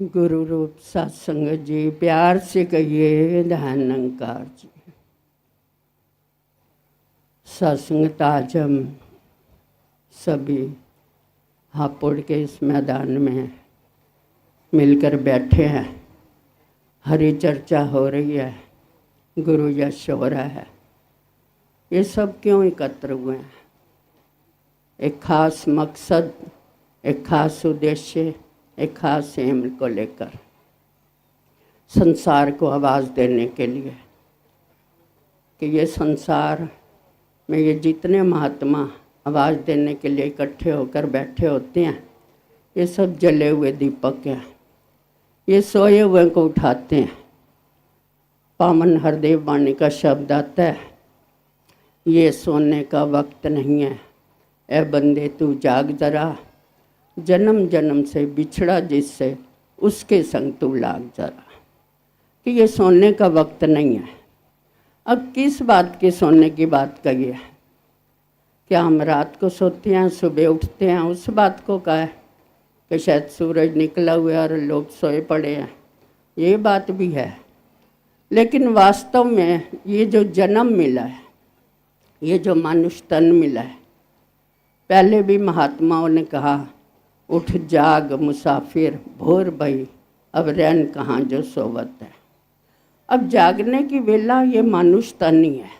गुरु रूप सत्संग जी, प्यार से कहिए धन निरंकार जी। सत्संग आज हम सभी हापुड़ के इस मैदान में मिलकर बैठे हैं। हरि चर्चा हो रही है, गुरु यश हो रहा है। ये सब क्यों एकत्र हुए हैं? एक खास मकसद, एक खास उद्देश्य, एक खास एम को लेकर, संसार को आवाज़ देने के लिए कि ये संसार में ये जितने महात्मा आवाज़ देने के लिए इकट्ठे होकर बैठे होते हैं, ये सब जले हुए दीपक हैं। ये सोए हुए को उठाते हैं। पावन हरदेव वाणी का शब्द आता है, ये सोने का वक्त नहीं है, ए बंदे तू जाग जरा, जन्म जन्म से बिछड़ा जिससे उसके संग तू लाग जरा। कि ये सोने का वक्त नहीं है। अब किस बात की सोने की बात कही है? क्या हम रात को सोते हैं, सुबह उठते हैं, उस बात को कहा है कि शायद सूरज निकला हुआ है और लोग सोए पड़े हैं? ये बात भी है, लेकिन वास्तव में ये जो जन्म मिला है, ये जो मनुष्य तन मिला है, पहले भी महात्माओं ने कहा, उठ जाग मुसाफिर भोर भई, अब रैन कहाँ जो सोवत है। अब जागने की वेला ये मनुष्य तन ही है।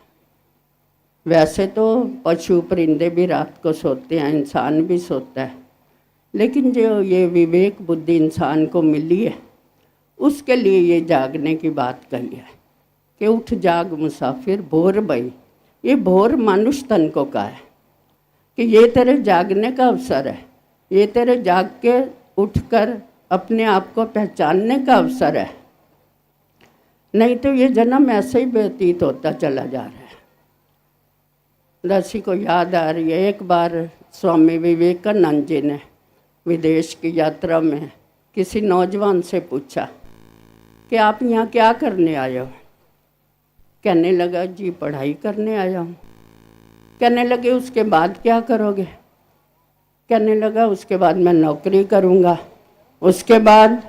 वैसे तो पशु परिंदे भी रात को सोते हैं, इंसान भी सोता है, लेकिन जो ये विवेक बुद्धि इंसान को मिली है, उसके लिए ये जागने की बात कही है कि उठ जाग मुसाफिर भोर भई। ये भोर मनुष्य तन को कहा है कि ये तेरे जागने का अवसर है, ये तेरे जाग के उठकर अपने आप को पहचानने का अवसर है। नहीं तो ये जन्म ऐसे ही व्यतीत होता चला जा रहा है। दसी को याद आ रही है, एक बार स्वामी विवेकानंद जी ने विदेश की यात्रा में किसी नौजवान से पूछा कि आप यहाँ क्या करने आए हो? कहने लगा, जी पढ़ाई करने आया हूँ। कहने लगे, उसके बाद क्या करोगे? कहने लगा, उसके बाद मैं नौकरी करूँगा, उसके बाद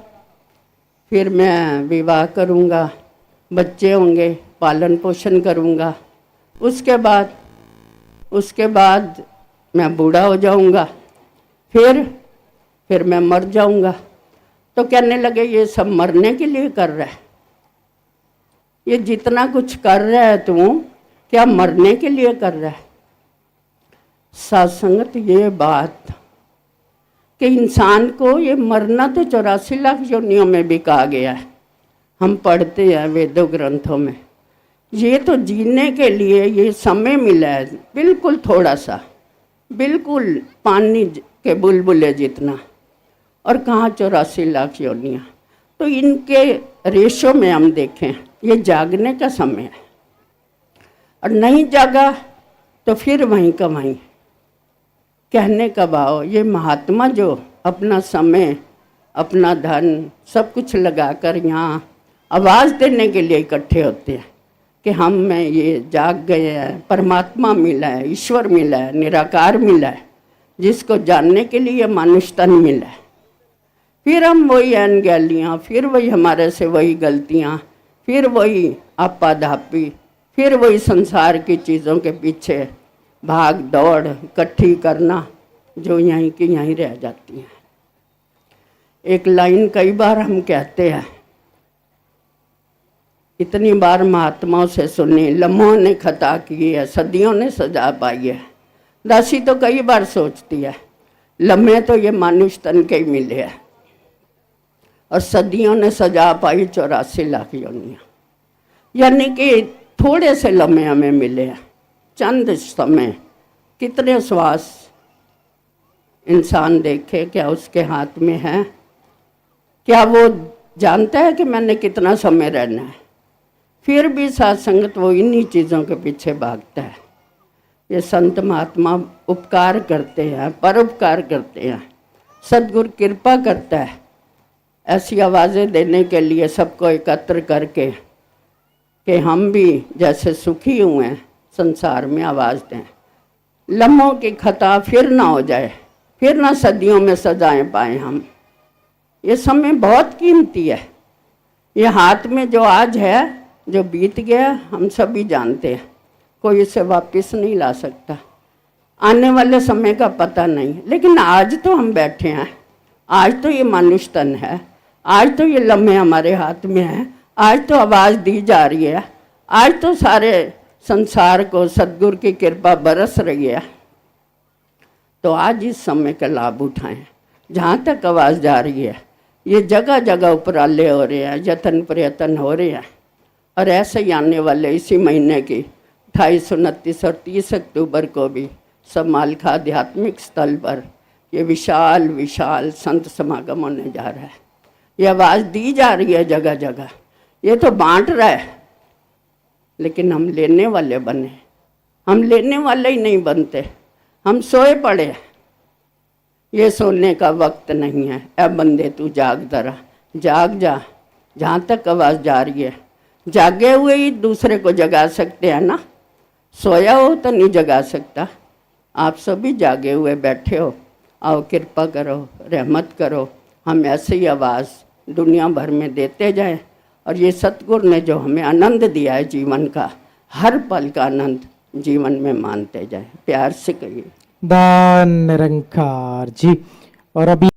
फिर मैं विवाह करूँगा, बच्चे होंगे, पालन पोषण करूँगा, उसके बाद मैं बूढ़ा हो जाऊँगा, फिर मैं मर जाऊँगा। तो कहने लगे, ये सब मरने के लिए कर रहा है? ये जितना कुछ कर रहा है तू, क्या मरने के लिए कर रहा है? साधसंगत ये बात कि इंसान को ये मरना तो 84 लाख योनियों में भी कहा गया है। हम पढ़ते हैं वेदों ग्रंथों में। ये तो जीने के लिए ये समय मिला है, बिल्कुल थोड़ा सा, बिल्कुल पानी के बुलबुले जितना, और कहाँ 84 लाख योनियाँ। तो इनके रेशो में हम देखें, ये जागने का समय है। और नहीं जागा तो फिर वहीं का वहीं। कहने का भाव, ये महात्मा जो अपना समय, अपना धन सब कुछ लगाकर यहाँ आवाज़ देने के लिए इकट्ठे होते हैं कि हम में ये जाग गए हैं, परमात्मा मिला है, ईश्वर मिला है, निराकार मिला है, जिसको जानने के लिए मनुष्य तन मिला है। फिर हम वही अनगैलियाँ, फिर वही हमारे से वही गलतियाँ, फिर वही आपाधापी, फिर वही संसार की चीज़ों के पीछे भाग दौड़ इकट्ठी करना, जो यहीं की यहीं रह जाती हैं। एक लाइन कई बार हम कहते हैं, इतनी बार महात्माओं से सुनी, लम्हों ने खता की है, सदियों ने सजा पाई है। दासी तो कई बार सोचती है, लम्हे तो ये मनुष्य तन के ही मिले हैं, और सदियों ने सजा पाई 84 लाख योनियाँ। यानी कि थोड़े से लम्हे हमें मिले हैं, चंद समय। कितने श्वास इंसान देखे, क्या उसके हाथ में है? क्या वो जानता है कि मैंने कितना समय रहना है? फिर भी साथ संगत वो इन्हीं चीज़ों के पीछे भागता है। ये संत महात्मा उपकार करते हैं, परोपकार करते हैं, सद्गुरु कृपा करता है ऐसी आवाज़ें देने के लिए, सबको एकत्र करके कि हम भी जैसे सुखी हुए हैं संसार में आवाज़ दें। लम्हों की खता फिर ना हो जाए, फिर ना सदियों में सजाएं पाएँ हम। ये समय बहुत कीमती है। ये हाथ में जो आज है, जो बीत गया, हम सभी जानते हैं, कोई इसे वापस नहीं ला सकता। आने वाले समय का पता नहीं, लेकिन आज तो हम बैठे हैं, आज तो ये मनुष्य तन है, आज तो ये लम्हे हमारे हाथ में है, आज तो आवाज़ दी जा रही है, आज तो सारे संसार को सद्गुरु की कृपा बरस रही है। तो आज इस समय का लाभ उठाएं। जहाँ तक आवाज़ जा रही है, ये जगह जगह उपराले हो रहे हैं, यत्न प्रयत्न हो रहे हैं। और ऐसे ही आने वाले इसी महीने की 28, 29 और 30 अक्टूबर को भी समालखा आध्यात्मिक स्थल पर ये विशाल विशाल संत समागम होने जा रहा है। ये आवाज़ दी जा रही है जगह जगह, ये तो बांट रहा है, लेकिन हम लेने वाले बने। हम लेने वाले ही नहीं बनते, हम सोए पड़े हैं। ये सोने का वक्त नहीं है। ऐ बंदे तू जाग जरा, जाग जा। जहाँ तक आवाज़ जा रही है, जागे हुए ही दूसरे को जगा सकते हैं ना, सोया हो तो नहीं जगा सकता। आप सभी जागे हुए बैठे हो, आओ कृपा करो, रहमत करो, हम ऐसे ही आवाज़ दुनिया भर में देते जाएं। और ये सतगुरु ने जो हमें आनंद दिया है जीवन का, हर पल का आनंद जीवन में मानते जाएं। प्यार से कहिए दान निरंकार जी। और अभी